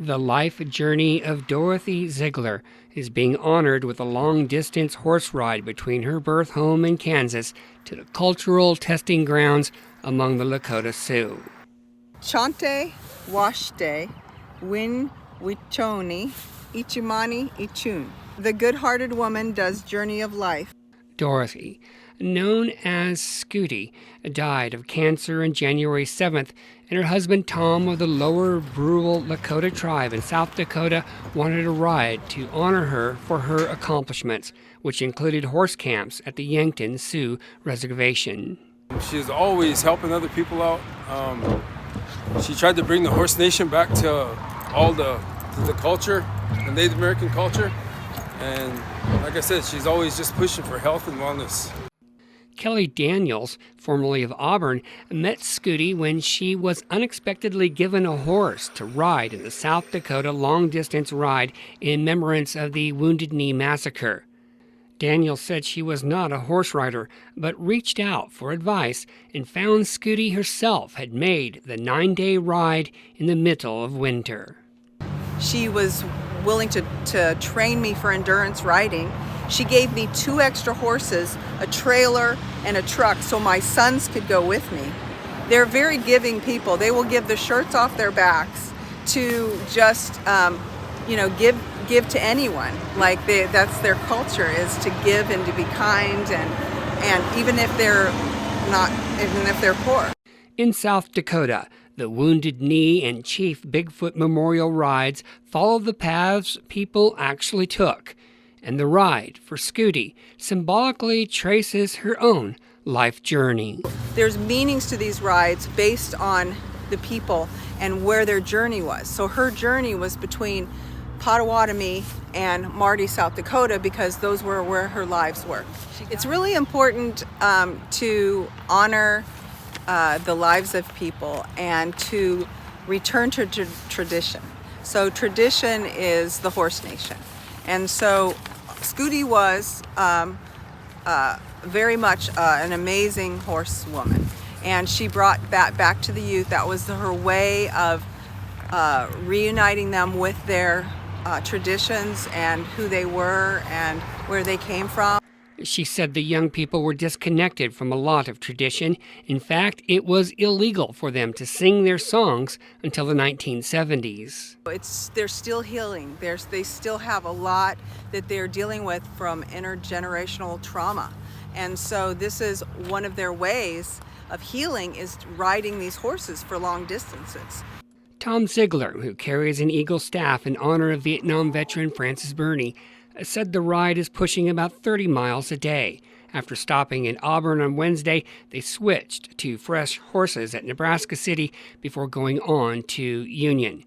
The life journey of Dorothy Ziegler is being honored with a long-distance horse ride between her birth home in Kansas to the cultural testing grounds among the Lakota Sioux. Chante, Washte, Win, Wichoni, Ichimani, Ichun. The good-hearted woman does journey of life. Dorothy, known as Scooty, died of cancer on January 7th, and her husband Tom of the lower rural Lakota tribe in South Dakota wanted a ride to honor her for her accomplishments, which included horse camps at the Yankton Sioux Reservation. She's always helping other people out. She tried to bring the horse nation back to all the culture, the Native American culture. And like I said, she's always just pushing for health and wellness. Kelly Daniels, formerly of Auburn, met Scooty when she was unexpectedly given a horse to ride in the South Dakota long-distance ride in remembrance of the Wounded Knee Massacre. Daniels said she was not a horse rider, but reached out for advice and found Scooty herself had made the 9-day ride in the middle of winter. She was willing to train me for endurance riding. She gave me 2 extra horses, a trailer, and a truck so my sons could go with me. They're very giving people. They will give the shirts off their backs to just, give to anyone. Like that's their culture, is to give and to be kind, and even if they're poor. In South Dakota, the Wounded Knee and Chief Bigfoot Memorial rides follow the paths people actually took. And the ride for Scooty symbolically traces her own life journey. There's meanings to these rides based on the people and where their journey was. So her journey was between Potawatomi and Marty, South Dakota, because those were where her lives were. It's really important to honor the lives of people and to return to tradition. So tradition is the horse nation. And so Scooty was very much an amazing horsewoman, and she brought that back to the youth. That was her way of reuniting them with their traditions and who they were and where they came from. She said the young people were disconnected from a lot of tradition. In fact, it was illegal for them to sing their songs until the 1970s. They're still healing. They still have a lot that they're dealing with from intergenerational trauma. And so this is one of their ways of healing, is riding these horses for long distances. Tom Ziegler, who carries an eagle staff in honor of Vietnam veteran Francis Burney, said the ride is pushing about 30 miles a day. After stopping in Auburn on Wednesday, they switched to fresh horses at Nebraska City before going on to Union.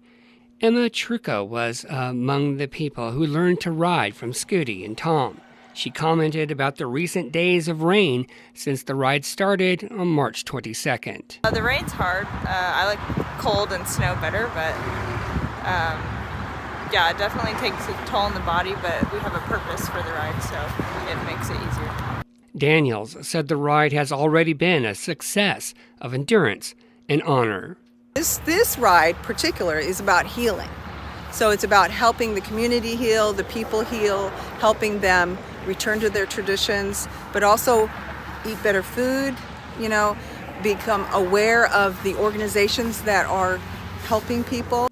Emma Trucco was among the people who learned to ride from Scooty and Tom. She commented about the recent days of rain since the ride started on March 22nd. The rain's hard. I like cold and snow better, but yeah, it definitely takes a toll on the body, but we have a purpose for the ride, so it makes it easier. Daniels said the ride has already been a success of endurance and honor. This ride particular is about healing. So it's about helping the community heal, the people heal, helping them return to their traditions, but also eat better food, become aware of the organizations that are helping people.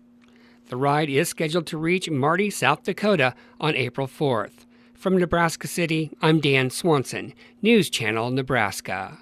The ride is scheduled to reach Marty, South Dakota on April 4th. From Nebraska City, I'm Dan Swanson, News Channel Nebraska.